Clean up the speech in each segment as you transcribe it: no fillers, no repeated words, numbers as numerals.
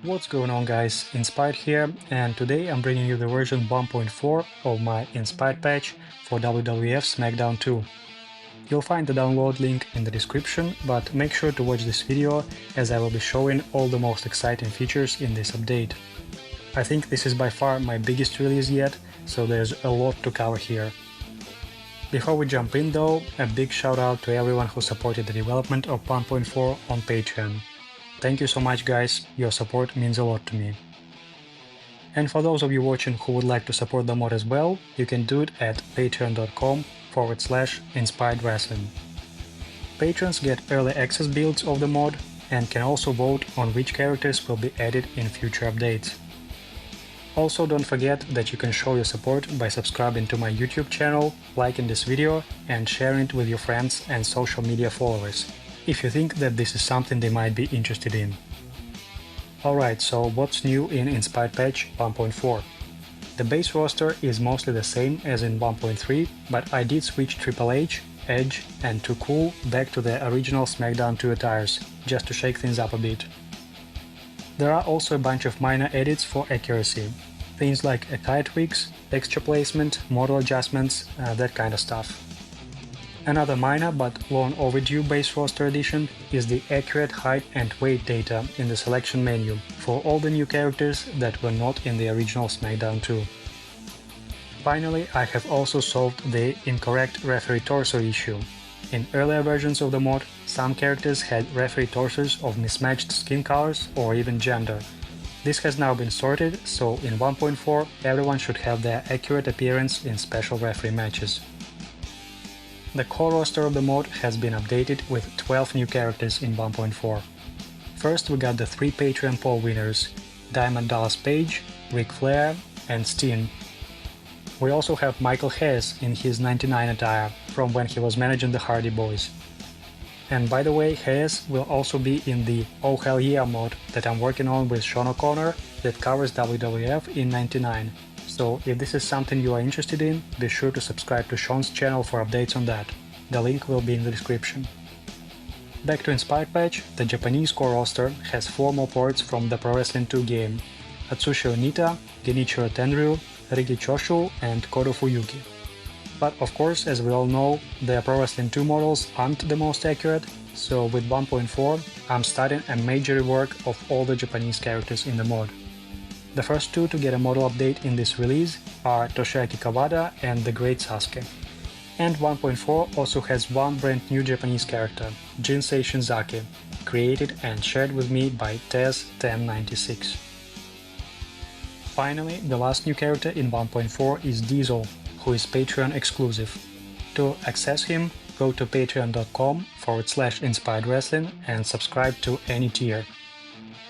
What's going on guys, Inspired here, and today I'm bringing you the version 1.4 of my Inspired patch for WWF SmackDown 2. You'll find the download link in the description, but make sure to watch this video as I will be showing all the most exciting features in this update. I think this is by far my biggest release yet, so there's a lot to cover here. Before we jump in though, a big shout out to everyone who supported the development of 1.4 on Patreon. Thank you so much guys, your support means a lot to me. And for those of you watching who would like to support the mod as well, you can do it at patreon.com/inspiredwrestling. Patrons get early access builds of the mod and can also vote on which characters will be added in future updates. Also don't forget that you can show your support by subscribing to my YouTube channel, liking this video and sharing it with your friends and social media followers, if you think that this is something they might be interested in. Alright, so what's new in Inspired Patch 1.4? The base roster is mostly the same as in 1.3, but I did switch Triple H, Edge and Too Cool back to the original SmackDown 2 attires, just to shake things up a bit. There are also a bunch of minor edits for accuracy, things like attire tweaks, texture placement, model adjustments, that kind of stuff. Another minor but long overdue base roster addition is the accurate height and weight data in the selection menu for all the new characters that were not in the original SmackDown 2. Finally, I have also solved the incorrect referee torso issue. In earlier versions of the mod, some characters had referee torsos of mismatched skin colors or even gender. This has now been sorted, so in 1.4 everyone should have their accurate appearance in special referee matches. The core roster of the mod has been updated with 12 new characters in 1.4. First we got the 3 Patreon poll winners, Diamond Dallas Page, Ric Flair and Steen. We also have Michael Hayes in his 99 attire from when he was managing the Hardy Boys. And by the way, Hayes will also be in the Oh Hell Yeah mod that I'm working on with Sean O'Connor that covers WWF in 99. So if this is something you are interested in, be sure to subscribe to Sean's channel for updates on that. The link will be in the description. Back to Inspired Patch, the Japanese core roster has 4 more ports from the Pro Wrestling 2 game: Atsushi Onita, Genichiro Tenryu, Riki Choshu and Kodo Fuyuki. But of course, as we all know, the Pro Wrestling 2 models aren't the most accurate, so with 1.4 I'm starting a major rework of all the Japanese characters in the mod. The first 2 to get a model update in this release are Toshiaki Kawada and the Great Sasuke. And 1.4 also has one brand new Japanese character, Jinsei Shinzaki, created and shared with me by Tez1096. Finally, the last new character in 1.4 is Diesel, who is Patreon exclusive. To access him, go to patreon.com/inspiredwrestling and subscribe to any tier.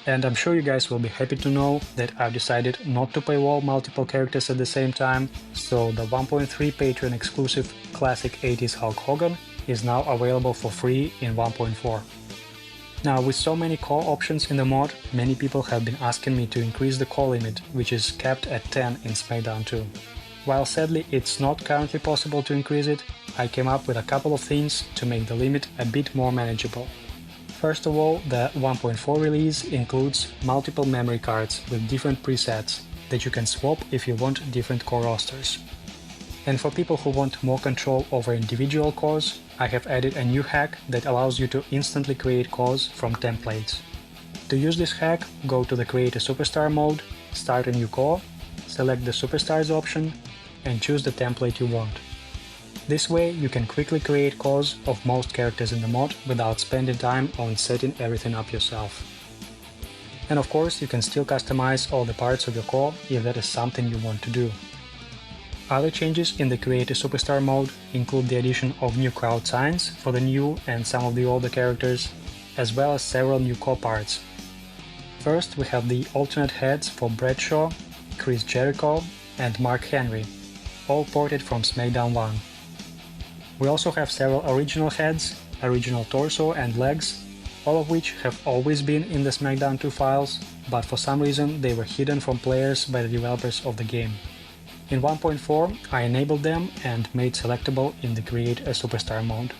And I'm sure you guys will be happy to know that I've decided not to paywall multiple characters at the same time, so the 1.3 Patreon exclusive classic 80s Hulk Hogan is now available for free in 1.4. Now, with so many core options in the mod, many people have been asking me to increase the core limit, which is capped at 10 in SmackDown 2. While sadly it's not currently possible to increase it, I came up with a couple of things to make the limit a bit more manageable. First of all, the 1.4 release includes multiple memory cards with different presets that you can swap if you want different core rosters. And for people who want more control over individual cores, I have added a new hack that allows you to instantly create cores from templates. To use this hack, go to the Create a Superstar mode, start a new core, select the Superstars option, and choose the template you want. This way you can quickly create cores of most characters in the mod without spending time on setting everything up yourself. And of course you can still customize all the parts of your core if that is something you want to do. Other changes in the Create a Superstar mode include the addition of new crowd signs for the new and some of the older characters, as well as several new core parts. First we have the alternate heads for Bradshaw, Chris Jericho and Mark Henry, all ported from SmackDown 1. We also have several original heads, original torso and legs, all of which have always been in the SmackDown 2 files, but for some reason they were hidden from players by the developers of the game. In 1.4 I enabled them and made selectable in the Create a Superstar mode.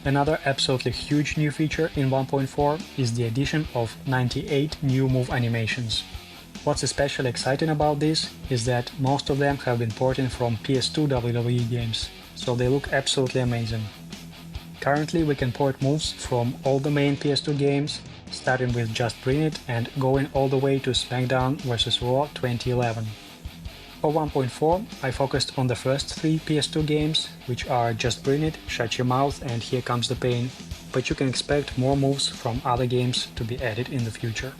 Another absolutely huge new feature in 1.4 is the addition of 98 new move animations. What's especially exciting about this is that most of them have been ported from PS2 WWE games, so they look absolutely amazing. Currently we can port moves from all the main PS2 games, starting with Just Bring It and going all the way to SmackDown vs. Raw 2011. For 1.4, I focused on the first 3 PS2 games, which are Just Bring It, Shut Your Mouth and Here Comes the Pain, but you can expect more moves from other games to be added in the future.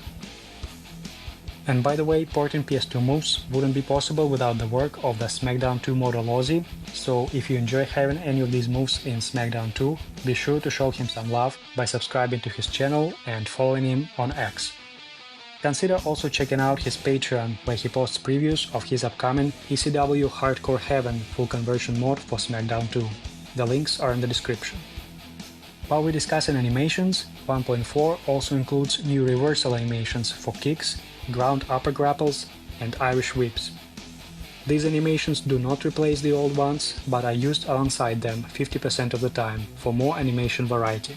And by the way, porting PS2 moves wouldn't be possible without the work of the SmackDown 2 modder LawZ, so if you enjoy having any of these moves in SmackDown 2, be sure to show him some love by subscribing to his channel and following him on X. Consider also checking out his Patreon, where he posts previews of his upcoming ECW Hardcore Heaven full conversion mod for SmackDown 2. The links are in the description. While we're discussing animations, 1.4 also includes new reversal animations for kicks, ground upper grapples, and Irish whips. These animations do not replace the old ones, but are used alongside them 50% of the time for more animation variety.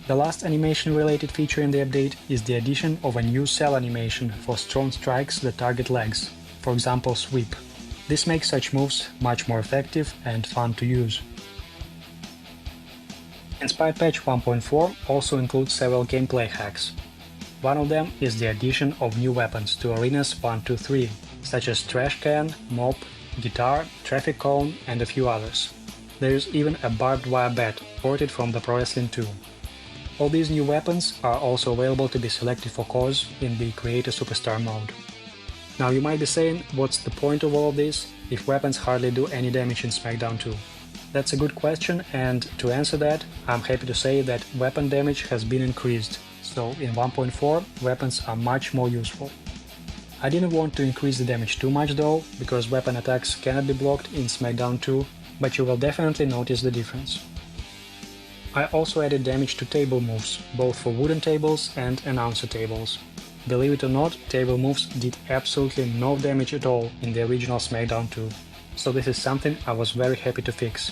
The last animation-related feature in the update is the addition of a new cell animation for strong strikes that target legs, for example sweep. This makes such moves much more effective and fun to use. Inspired Patch 1.4 also includes several gameplay hacks. One of them is the addition of new weapons to Arenas 1, 2, 3, such as trash can, mop, guitar, traffic cone, and a few others. There is even a barbed wire bat ported from the Pro Wrestling 2. All these new weapons are also available to be selected for cause in the Create a Superstar mode. Now you might be saying, what's the point of all of this if weapons hardly do any damage in SmackDown 2? That's a good question, and to answer that, I'm happy to say that weapon damage has been increased, so in 1.4 weapons are much more useful. I didn't want to increase the damage too much though, because weapon attacks cannot be blocked in SmackDown 2, but you will definitely notice the difference. I also added damage to table moves, both for wooden tables and announcer tables. Believe it or not, table moves did absolutely no damage at all in the original SmackDown 2, so this is something I was very happy to fix.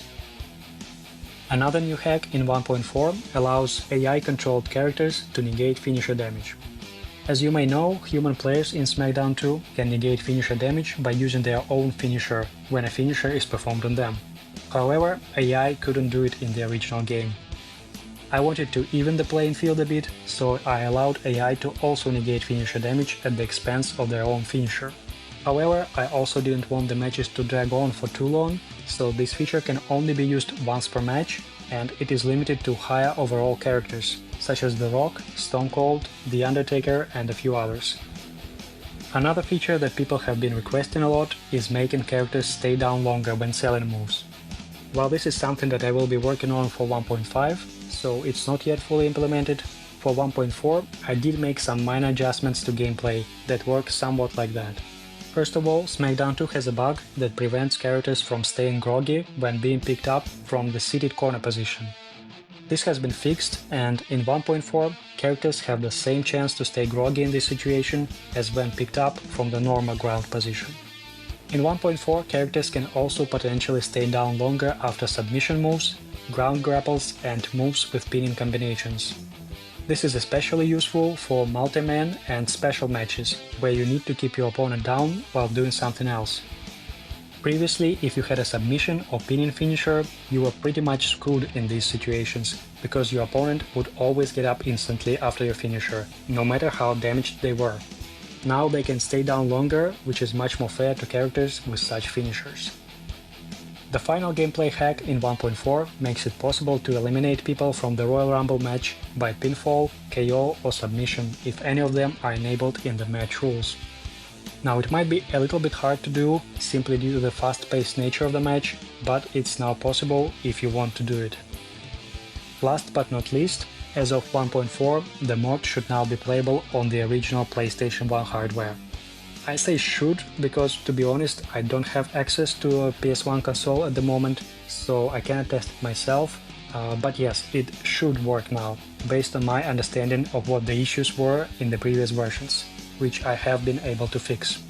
Another new hack in 1.4 allows AI-controlled characters to negate finisher damage. As you may know, human players in SmackDown 2 can negate finisher damage by using their own finisher when a finisher is performed on them. However, AI couldn't do it in the original game. I wanted to even the playing field a bit, so I allowed AI to also negate finisher damage at the expense of their own finisher. However, I also didn't want the matches to drag on for too long, so this feature can only be used once per match, and it is limited to higher overall characters, such as The Rock, Stone Cold, The Undertaker, and a few others. Another feature that people have been requesting a lot is making characters stay down longer when selling moves. While this is something that I will be working on for 1.5, so it's not yet fully implemented, for 1.4 I did make some minor adjustments to gameplay that work somewhat like that. First of all, SmackDown 2 has a bug that prevents characters from staying groggy when being picked up from the seated corner position. This has been fixed, and in 1.4 characters have the same chance to stay groggy in this situation as when picked up from the normal ground position. In 1.4 characters can also potentially stay down longer after submission moves, ground grapples, and moves with pinning combinations. This is especially useful for multi-man and special matches, where you need to keep your opponent down while doing something else. Previously, if you had a submission or pinning finisher, you were pretty much screwed in these situations, because your opponent would always get up instantly after your finisher, no matter how damaged they were. Now they can stay down longer, which is much more fair to characters with such finishers. The final gameplay hack in 1.4 makes it possible to eliminate people from the Royal Rumble match by pinfall, KO or submission if any of them are enabled in the match rules. Now it might be a little bit hard to do simply due to the fast-paced nature of the match, but it's now possible if you want to do it. Last but not least, as of 1.4, the mod should now be playable on the original PlayStation 1 hardware. I say should because, to be honest, I don't have access to a PS1 console at the moment, so I cannot test it myself, but yes, it should work now, based on my understanding of what the issues were in the previous versions, which I have been able to fix.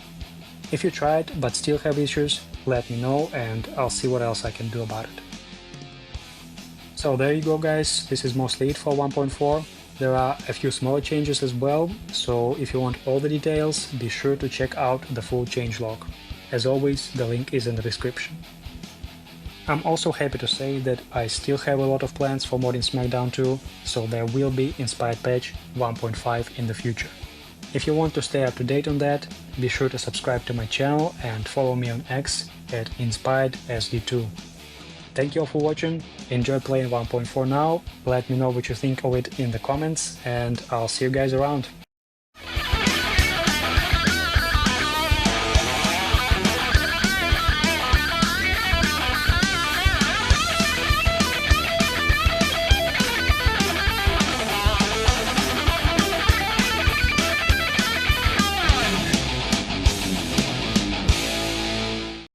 If you tried but still have issues, let me know and I'll see what else I can do about it. So there you go guys, this is mostly it for 1.4. There are a few smaller changes as well, so if you want all the details, be sure to check out the full changelog. As always, the link is in the description. I'm also happy to say that I still have a lot of plans for modding SmackDown 2, so there will be Inspired patch 1.5 in the future. If you want to stay up to date on that, be sure to subscribe to my channel and follow me on X at InspiredSD2. Thank you all for watching, enjoy playing 1.4 now, let me know what you think of it in the comments, and I'll see you guys around.